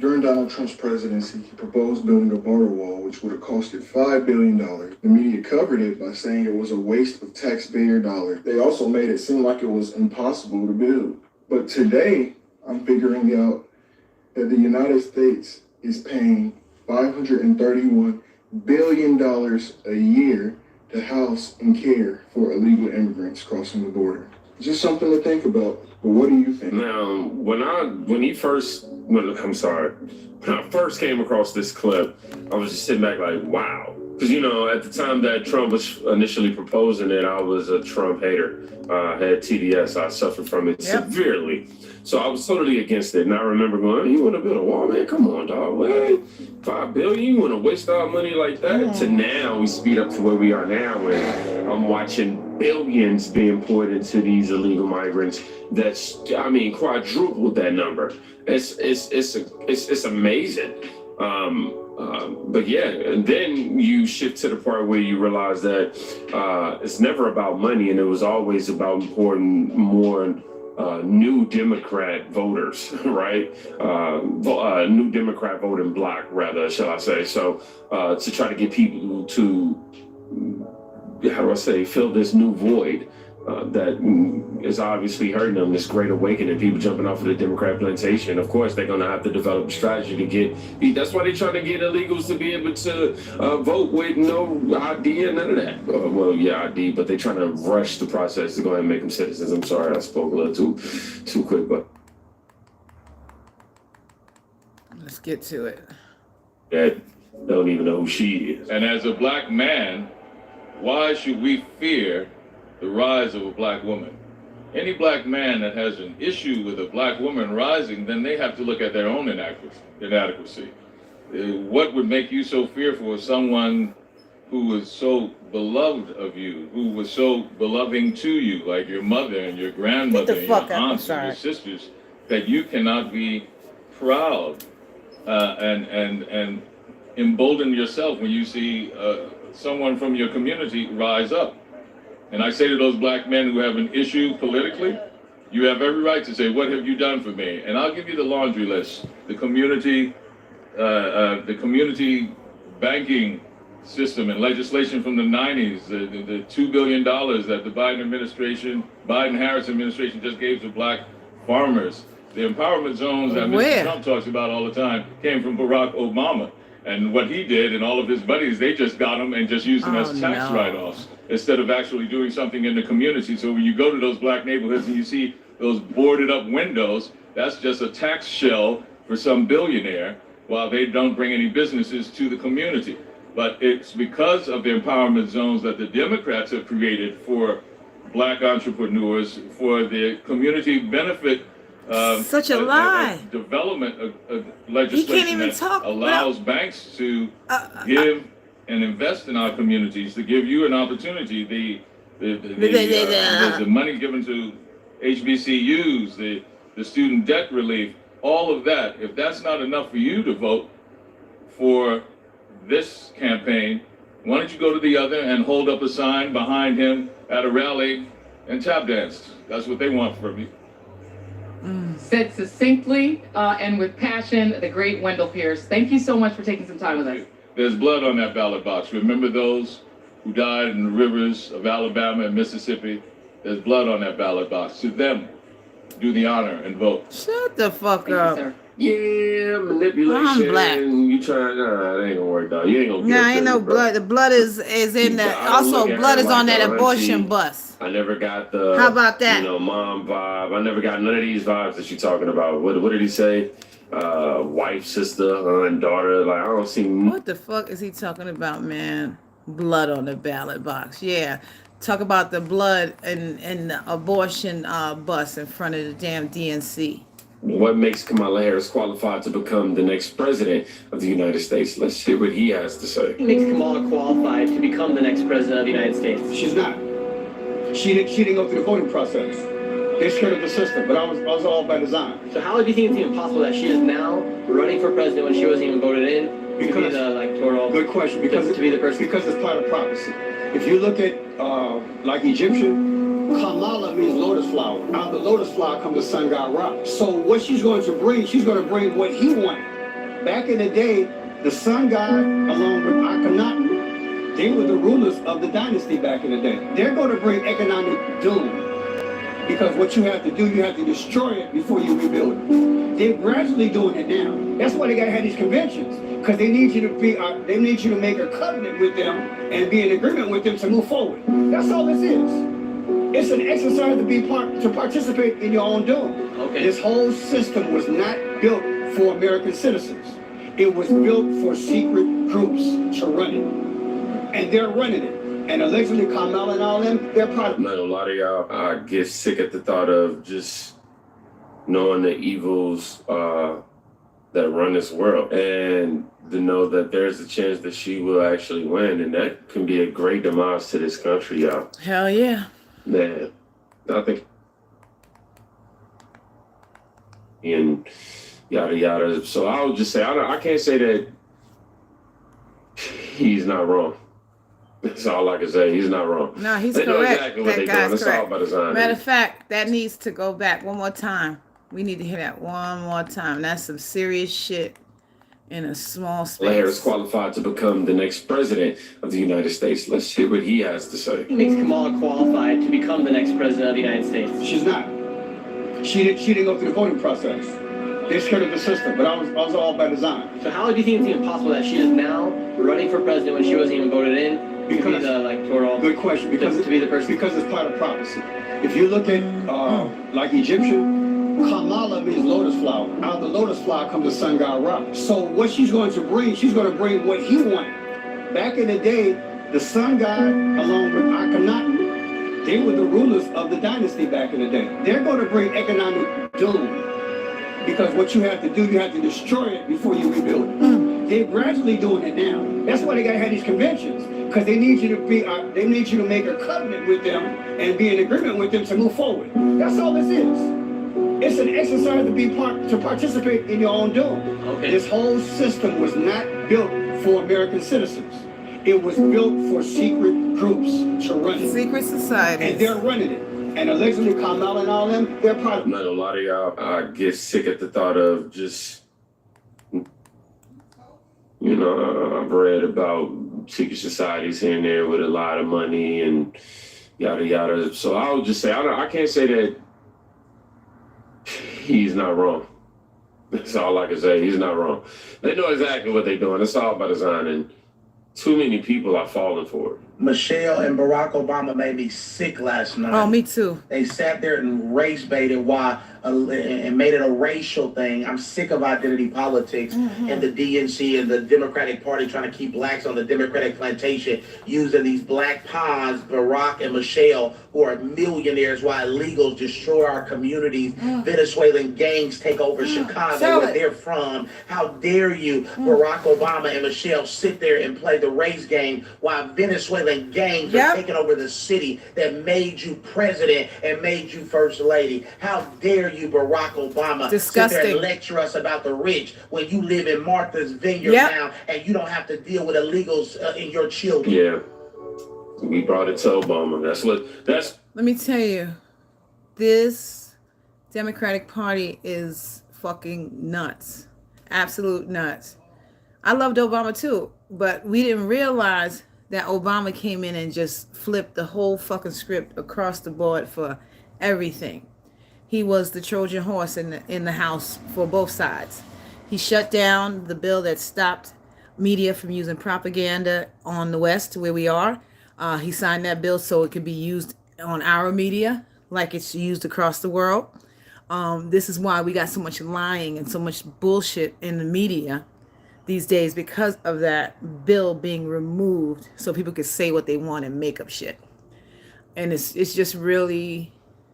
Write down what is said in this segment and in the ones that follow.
During Donald Trump's presidency, he proposed building a border wall, which would have costed $5 billion. The media covered it by saying it was a waste of taxpayer dollars. They also made it seem like it was impossible to build. But today, I'm figuring out that the United States is paying $531 billion a year to house and care for illegal immigrants crossing the border. Just something to think about. But what do you think? Now, when I first came across this clip, I was just sitting back like, wow. Because, at the time that Trump was initially proposing it, I was a Trump hater. I had TDS. I suffered from it severely. So I was totally against it. And I remember going, you want to build a wall, man? Come on, dog. What? $5 billion? You want to waste our money like that? To now, we speed up to where we are now, and I'm watching billions being poured into these illegal migrants. That's, quadrupled that number. It's amazing. But yeah, and then you shift to the part where you realize that it's never about money, and it was always about importing more new Democrat voters, right? New Democrat voting bloc, rather, shall I say. So to try to get people to, fill this new void that is obviously hurting them, this great awakening, people jumping off of the Democrat plantation. Of course, they're going to have to develop a strategy to get, that's why they're trying to get illegals to be able to vote with no ID and none of that. ID, but they're trying to rush the process to go ahead and make them citizens. I'm sorry, I spoke a little too quick, but. Let's get to it. That don't even know who she is. And as a black man, why should we fear the rise of a black woman? Any black man that has an issue with a black woman rising, then they have to look at their own inadequacy. What would make you so fearful of someone who was so beloved of you, who was so beloved to you, like your mother and your grandmother and your aunts and your sisters, that you cannot be proud and embolden yourself when you see someone from your community rise up? And I say to those black men who have an issue politically, you have every right to say, what have you done for me? And I'll give you the laundry list. The community banking system and legislation from the 90s, the $2 billion that the Biden-Harris administration just gave to black farmers. The empowerment zones that Mr. Trump talks about all the time came from Barack Obama. And what he did and all of his buddies, they just got them and just used them as tax write-offs instead of actually doing something in the community. So when you go to those black neighborhoods and you see those boarded up windows, that's just a tax shell for some billionaire while they don't bring any businesses to the community. But it's because of the empowerment zones that the Democrats have created for black entrepreneurs, for the community benefit such a lie. Development of legislation that allows banks to give and invest in our communities, to give you an opportunity. The money given to HBCUs, the student debt relief, all of that. If that's not enough for you to vote for this campaign, why don't you go to the other and hold up a sign behind him at a rally and tap dance? That's what they want from you. Said succinctly and with passion, the great Wendell Pierce. Thank you so much for taking some time with us. There's blood on that ballot box. Remember those who died in the rivers of Alabama and Mississippi? There's blood on that ballot box. To them, do the honor and vote. Shut the fuck up. Thank you, sir. Yeah, manipulation. I'm black. You trying? It ain't gonna work, dog. You ain't gonna. Nah, ain't no blood. The blood is in the. Also, blood is on that abortion bus. I never got the. How about that? Mom vibe. I never got none of these vibes that you're talking about. What did he say? Wife, sister, and daughter. Like I don't see. What the fuck is he talking about, man? Blood on the ballot box. Yeah. Talk about the blood and the abortion bus in front of the damn DNC. What makes Kamala Harris qualified to become the next president of the United States? Let's hear what he has to say. What makes Kamala qualified to become the next president of the United States? She's not. She didn't go through the voting process. They skirted the system, but I was all by design. So how do you think it's even possible that she is now running for president when she wasn't even voted in? Because, to be the electoral. Good question. Because to be the person. Because it's part of prophecy. If you look at like Egyptian, Kamala means lotus flower. Out of the lotus flower comes the sun god Ra. So what she's going to bring what he wanted. Back in the day, the Sun God, along with Akhenaten, they were the rulers of the dynasty back in the day. They're going to bring economic doom. Because what you have to do, you have to destroy it before you rebuild it. They're gradually doing it now. That's why they gotta have these conventions, because they need you to be, they need you to make a covenant with them and be in agreement with them to move forward. That's all this is. It's an exercise to participate in your own doing. Okay. This whole system was not built for American citizens. It was built for secret groups to run it, and they're running it. And allegedly Kamala and all them, they're part of it. Man, a lot of y'all, I get sick at the thought of just knowing the evils that run this world, and to know that there's a chance that she will actually win, and that can be a great demise to this country, y'all. Hell yeah. Man, I think, and yada yada. So I would just say, I can't say that he's not wrong. That's all I can say. He's not wrong. No, he's They know correct. exactly what That they're doing. guy's It's all correct. by design. Matter of fact, that needs to go back one more time. We need to hear that one more time. That's some serious shit in a small Blair is space. qualified to become the next president of the United States. Let's hear what he has to say. What makes Kamala qualified to become the next president of the United States? She's not. She didn't go through the voting process. They scared of the system, but I was all by design. So how do you think it's even possible that she is now running for president when she wasn't even voted in? To be Because- the electoral, Good question. Because to be the person. Because it's part of prophecy. If you look at like Egyptian, Kamala means lotus flower. Out of the lotus flower comes the sun god Ra. So what she's going to bring what he wanted. Back in the day, the sun god, along with Akhenaten, they were the rulers of the dynasty back in the day. They're going to bring economic doom. Because what you have to do, you have to destroy it before you rebuild it. They're gradually doing it now. That's why they gotta have these conventions, because they need you to be, they need you to make a covenant with them and be in agreement with them to move forward. That's all this is. It's an exercise to participate in your own doing. Okay. This whole system was not built for American citizens. It was built for secret groups to run it, Secret and societies. they're running it. And allegedly Kamala and all them, they're part of it. Man, a lot of y'all, I get sick at the thought of just, I've read about secret societies here and there with a lot of money and yada yada. So I would just say, I can't say that he's not wrong. That's all I can say. He's not wrong. They know exactly what they're doing. It's all by design, and too many people are falling for it. Michelle and Barack Obama made me sick last night. Oh, me too. They sat there and race baited and made it a racial thing. I'm sick of identity politics and the DNC and the Democratic Party trying to keep blacks on the Democratic plantation, using these black pawns, Barack and Michelle, who are millionaires while illegals destroy our communities. Venezuelan gangs take over Chicago, where they're from. How dare you, Barack Obama and Michelle, sit there and play the race game while Venezuelan gangs are taking over the city that made you president and made you first lady. How dare you, Barack Obama, Disgusting. sit there and lecture us about the rich when you live in Martha's Vineyard now and you don't have to deal with illegals in your children. Yeah, we brought it to Obama. Let me tell you, this Democratic Party is fucking nuts. Absolute nuts. I loved Obama too, but we didn't realize that Obama came in and just flipped the whole fucking script across the board for everything. He was the Trojan horse in the House for both sides. He shut down the bill that stopped media from using propaganda on the West, where we are. He signed that bill so it could be used on our media like it's used across the world. This is why we got so much lying and so much bullshit in the media these days, because of that bill being removed so people could say what they want and make up shit. And it's just really,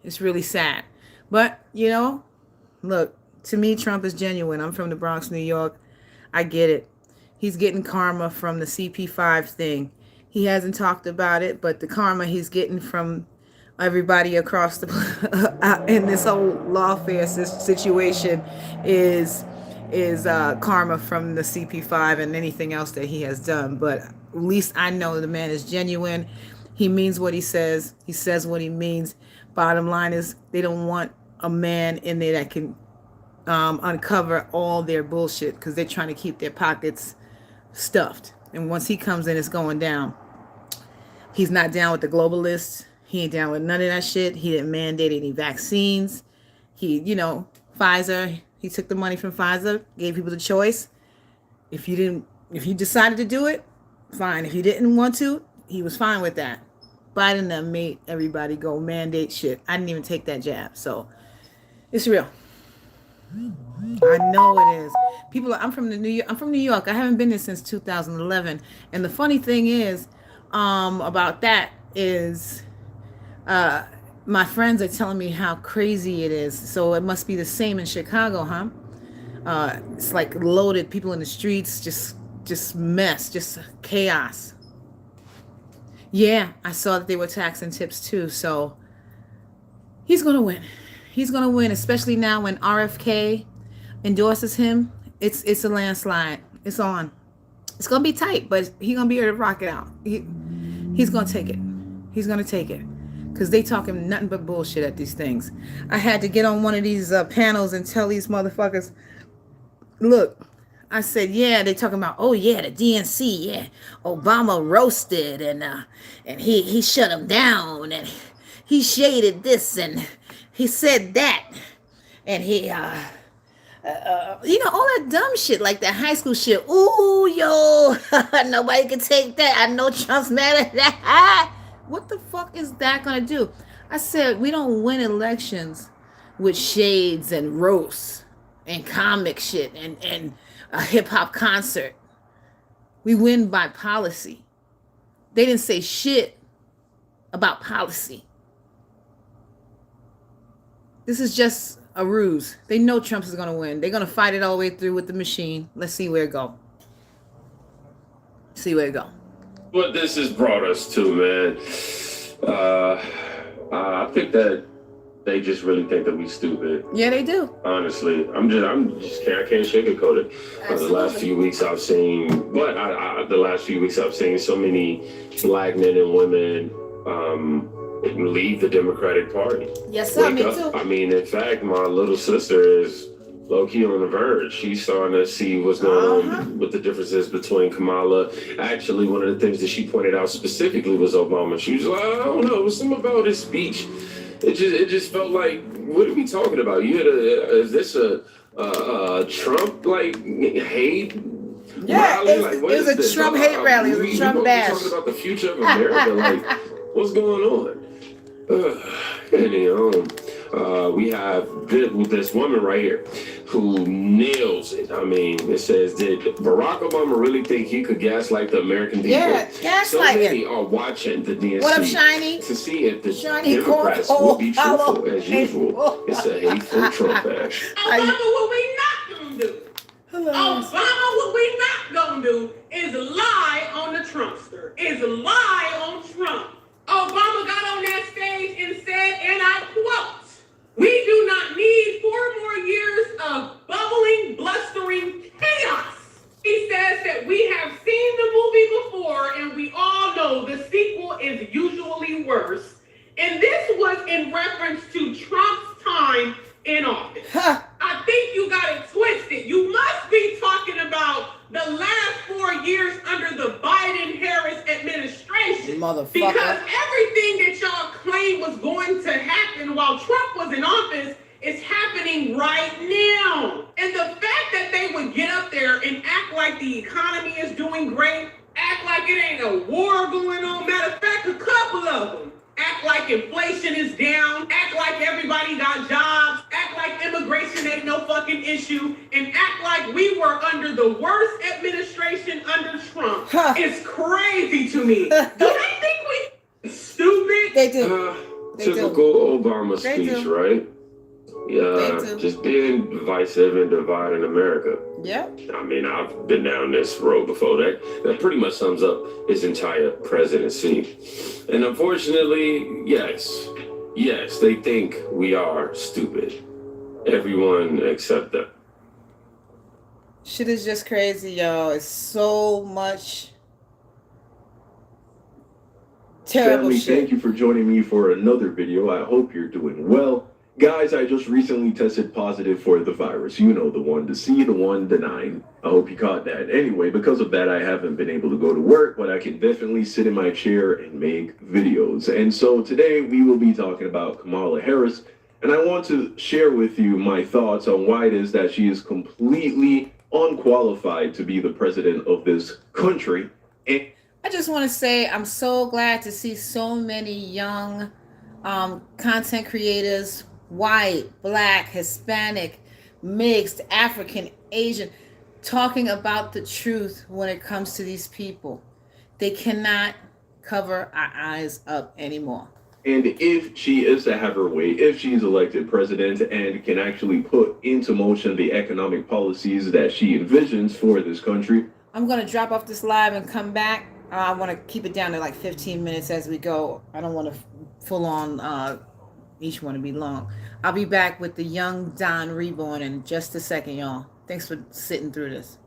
it's really sad. But, look, to me, Trump is genuine. I'm from the Bronx, New York. I get it. He's getting karma from the CP5 thing. He hasn't talked about it, but the karma he's getting from everybody across the in this whole lawfare situation is karma from the CP5 and anything else that he has done. But at least I know the man is genuine. He means what he says. He says what he means. Bottom line is, they don't want a man in there that can uncover all their bullshit because they're trying to keep their pockets stuffed. And once he comes in, it's going down. He's not down with the globalists. He ain't down with none of that shit. He didn't mandate any vaccines. He, Pfizer, he took the money from Pfizer, gave people the choice. If you decided to do it, fine. If you didn't want to, he was fine with that. Biden done made everybody go mandate shit. I didn't even take that jab. So it's real. I know it is. I'm from New York. I haven't been there since 2011. And the funny thing is, about that is, my friends are telling me how crazy it is. So it must be the same in Chicago, huh? It's like loaded, people in the streets, just mess, just chaos. Yeah, I saw that they were taxing tips too. So he's gonna win. He's gonna win, especially now when RFK endorses him. It's a landslide. It's on. It's gonna be tight, but he's gonna be able to rock it out. He's gonna take it. He's gonna take it. Because they talking nothing but bullshit at these things. I had to get on one of these panels and tell these motherfuckers, look, I said, yeah, they talking about, oh yeah, the DNC, yeah, Obama roasted and he shut him down and he shaded this and he said that and he all that dumb shit, like that high school shit. Ooh, yo, nobody can take that. I know Trump's mad at that. What the fuck is that gonna do? I said, we don't win elections with shades and roasts and comic shit and a hip hop concert. We win by policy. They didn't say shit about policy. This is just a ruse. They know Trump is gonna win. They're gonna fight it all the way through with the machine. Let's see where it go. What this has brought us to, man. I think that they just really think that we stupid. Yeah, they do. Honestly, I can't sugarcoat it. The last few weeks I've seen so many black men and women leave the Democratic Party. Yes, sir. Me too. I mean, in fact, my little sister is low-key on the verge. She's starting to see what's going on with the differences between Kamala. Actually, one of the things that she pointed out specifically was Obama. She was like, I don't know, it was something about his speech. It just felt like, what are we talking about? Is this a Trump hate? Yeah, rally? it was a Trump hate rally. It was a Trump bash. Talking about the future of America. What's going on? Anyhow, we have this woman right here who nails it. I mean, it says, did Barack Obama really think he could gaslight the American people? Yeah, gaslighting. So many are watching the DNC What up, Shiny? to see if the Shiny Democrats will be truthful as usual. Hello. It's a hateful Trump bash. Obama, what we not gonna do? Obama, what we not gonna do is lie on the Trumpster, is lie on Trump. Obama got on that stage and said, and I quote, "We do not need 4 more years of bubbling, blustering chaos." He says that we have seen the movie before and we all know the sequel is usually worse. And this was in reference to Trump's time in office. I think you got it twisted. You must be talking about the last 4 years under the Biden-Harris administration. Motherfucker. Because everything that y'all claimed was going to happen while Trump was in office is happening right now. And the fact that they would get up there and act like the economy is doing great, act like it ain't a war going on. Matter of fact, a couple of them. Act like inflation is down, act like everybody got jobs, act like immigration ain't no fucking issue, and act like we were under the worst administration under Trump. It's crazy to me. Do they think we stupid? They do. Typical Obama speech, right? Yeah, just being divisive and dividing America. Yeah. I mean, I've been down this road before. That pretty much sums up his entire presidency. And unfortunately, yes, they think we are stupid. Everyone except them. Shit is just crazy, y'all. It's so much terrible Family, shit. thank you for joining me for another video. I hope you're doing well. Guys, I just recently tested positive for the virus. You know, the one, the C, the one, the 9. I hope you caught that. Anyway, because of that, I haven't been able to go to work, but I can definitely sit in my chair and make videos. And so today we will be talking about Kamala Harris, and I want to share with you my thoughts on why it is that she is completely unqualified to be the president of this country. And I just want to say I'm so glad to see so many young content creators, white, black, Hispanic, mixed, African, Asian, talking about the truth when it comes to these people. They cannot cover our eyes up anymore. And if she is to have her way, if she's elected president and can actually put into motion the economic policies that she envisions for this country. I'm going to drop off this live and come back. I want to keep it down to like 15 minutes as we go. I don't want to full on each one to be long. I'll be back with the young Don Reborn in just a second, y'all. Thanks for sitting through this.